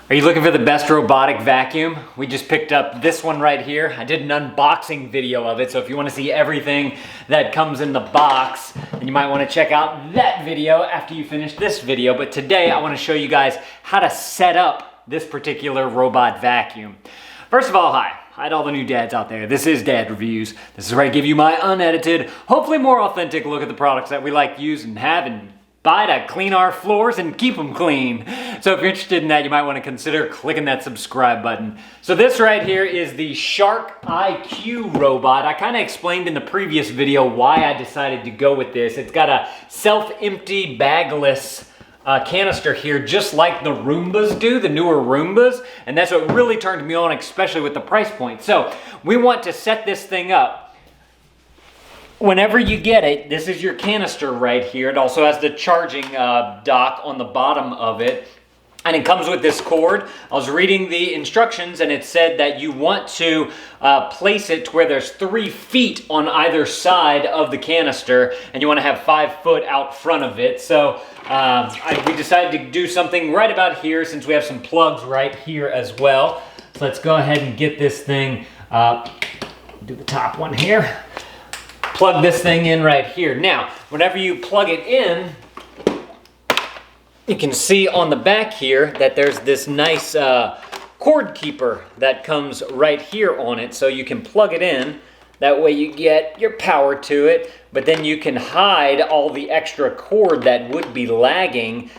Are you looking for the best robotic vacuum? We just picked up this one right here. I did an unboxing video of it, so if you want to see everything that comes in the box, then you might want to check out that video after you finish this video. But today I want to show you guys how to set up this particular robot vacuum. First of all, hi to all the new dads out there. This is Dad Reviews. This is where I give you my unedited, hopefully more authentic look at the products that we like to use and have and buy to clean our floors and keep them clean. So if you're interested in that, you might want to consider clicking that subscribe button. So this right here is the Shark IQ robot. I kind of explained in the previous video why I decided to go with this. It's got a self-empty, bagless canister here, just like the Roombas do, the newer Roombas. And that's what really turned me on, especially with the price point. So we want to set this thing up. Whenever you get it, this is your canister right here. It also has the charging dock on the bottom of it. And it comes with this cord. I was reading the instructions and it said that you want to place it to where there's 3 feet on either side of the canister, and you want to have 5 foot out front of it. So we decided to do something right about here since we have some plugs right here as well. So let's go ahead and get this thing, do the top one here. Plug this thing in right here. Now, whenever you plug it in, you can see on the back here that there's this nice cord keeper that comes right here on it. So you can plug it in. That way you get your power to it, but then you can hide all the extra cord that would be lagging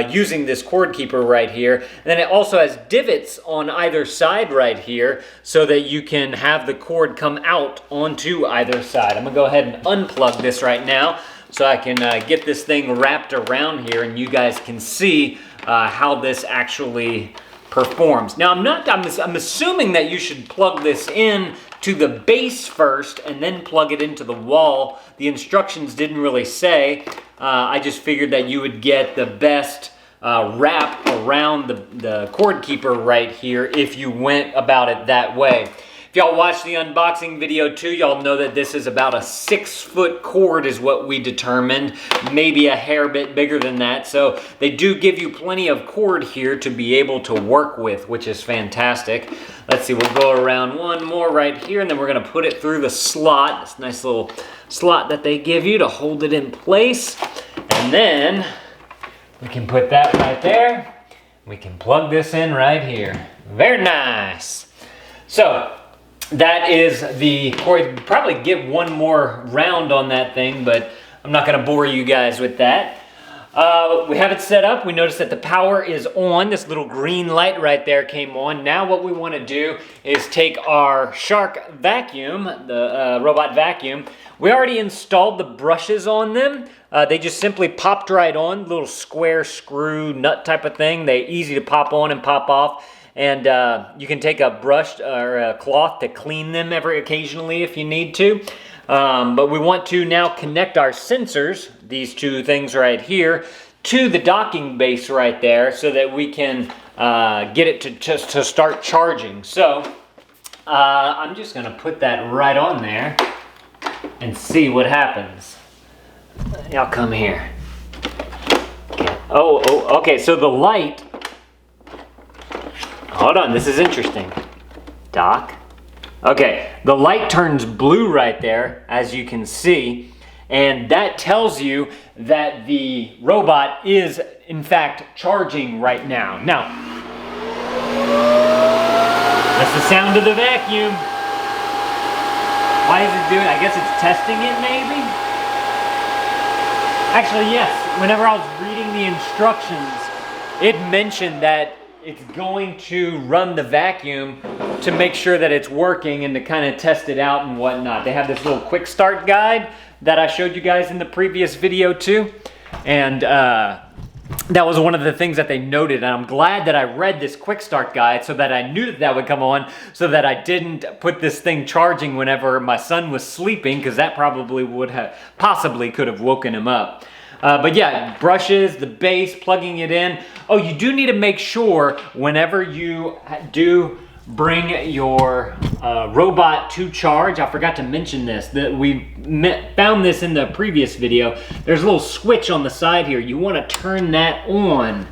using this cord keeper right here. And then it also has divots on either side right here so that you can have the cord come out onto either side. I'm gonna go ahead and unplug this right now so I can get this thing wrapped around here and you guys can see how this actually performs. Now I'm assuming that you should plug this in to the base first and then plug it into the wall. The instructions didn't really say. I just figured that you would get the best wrap around the cord keeper right here if you went about it that way. If y'all watched the unboxing video too, y'all know that this is about a 6-foot cord is what we determined, maybe a hair bit bigger than that. So they do give you plenty of cord here to be able to work with, which is fantastic. Let's see, we'll go around one more right here and then we're gonna put it through the slot, this nice little slot that they give you to hold it in place. And then we can put that right there. We can plug this in right here. Very nice. So, that is the cord. You could probably get one more round on that thing, but I'm not gonna bore you guys with that. We have it set up. We noticed that the power is on. This little green light right there came on. Now what we wanna do is take our Shark vacuum, the robot vacuum. We already installed the brushes on them. They just simply popped right on, little square screw nut type of thing. They're easy to pop on and pop off. And you can take a brush or a cloth to clean them occasionally if you need to. But we want to now connect our sensors, these 2 things right here, to the docking base right there so that we can get it to start charging. So I'm just gonna put that right on there and see what happens. Y'all come here. Oh, okay, so the light, hold on, this is interesting. Doc. Okay, the light turns blue right there, as you can see, and that tells you that the robot is, in fact, charging right now. Now, that's the sound of the vacuum. Why is it doing it? I guess it's testing it, maybe? Actually, yes. Whenever I was reading the instructions, it mentioned that it's going to run the vacuum to make sure that it's working and to kind of test it out and whatnot. They have this little quick start guide that I showed you guys in the previous video too. And that was one of the things that they noted. And I'm glad that I read this quick start guide so that I knew that would come on so that I didn't put this thing charging whenever my son was sleeping, because that probably would have, possibly could have woken him up. But yeah, brushes, the base, plugging it in. Oh, you do need to make sure whenever you do bring your robot to charge. I forgot to mention this, that we found this in the previous video. There's a little switch on the side here. You want to turn that on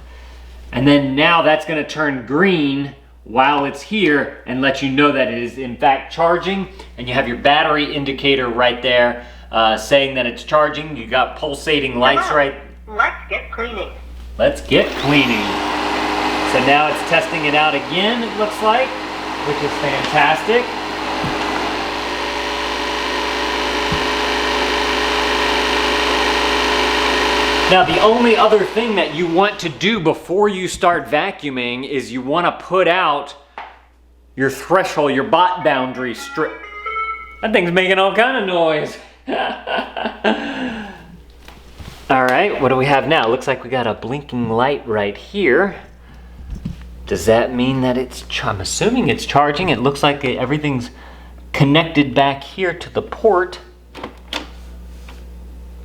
And then now that's gonna turn green while it's here and let you know that it is in fact charging. And you have your battery indicator right there saying that it's charging. You got pulsating lights right. Let's get cleaning. Let's get cleaning. So now it's testing it out again, it looks like, which is fantastic. Now the only other thing that you want to do before you start vacuuming is you want to put out your threshold, your bot boundary strip. That thing's making all kind of noise. All right, what do we have now? Looks like we got a blinking light right here. Does that mean that I'm assuming it's charging. It looks like everything's connected back here to the port.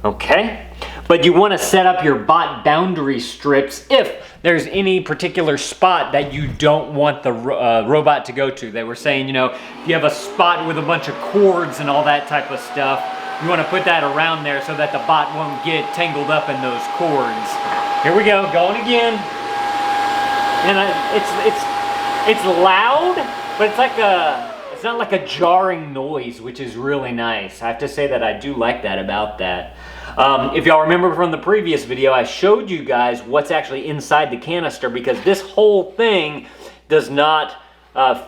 Okay. But you want to set up your bot boundary strips if there's any particular spot that you don't want the robot to go to. They were saying, you know, if you have a spot with a bunch of cords and all that type of stuff, you want to put that around there so that the bot won't get tangled up in those cords. Here we go, going again. And it's loud, but it's not like a jarring noise, which is really nice. I have to say that I do like that about that. If y'all remember from the previous video, I showed you guys what's actually inside the canister because this whole thing does not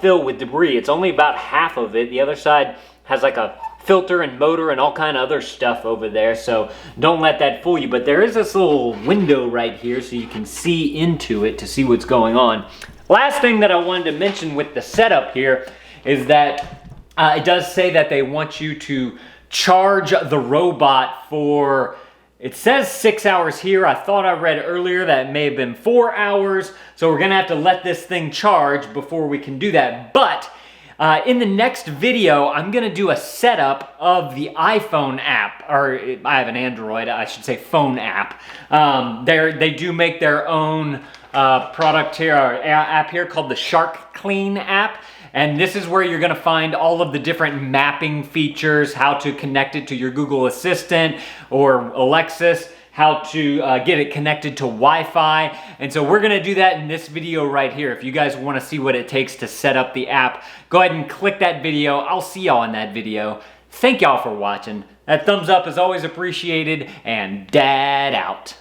fill with debris. It's only about half of it. The other side has like a filter and motor and all kind of other stuff over there, so don't let that fool you. But there is this little window right here so you can see into it to see what's going on. Last thing that I wanted to mention with the setup here is that it does say that they want you to charge the robot for, it says 6 hours here. I thought I read earlier that it may have been 4 hours. So we're gonna have to let this thing charge before we can do that. But in the next video, I'm gonna do a setup of the iPhone app, or I have an Android, I should say phone app. They do make their own product here, or app here called the Shark Clean app. And this is where you're gonna find all of the different mapping features, how to connect it to your Google Assistant or Alexis, how to get it connected to Wi-Fi. And so we're gonna do that in this video right here. If you guys wanna see what it takes to set up the app, go ahead and click that video. I'll see y'all in that video. Thank y'all for watching. That thumbs up is always appreciated, and Dad out.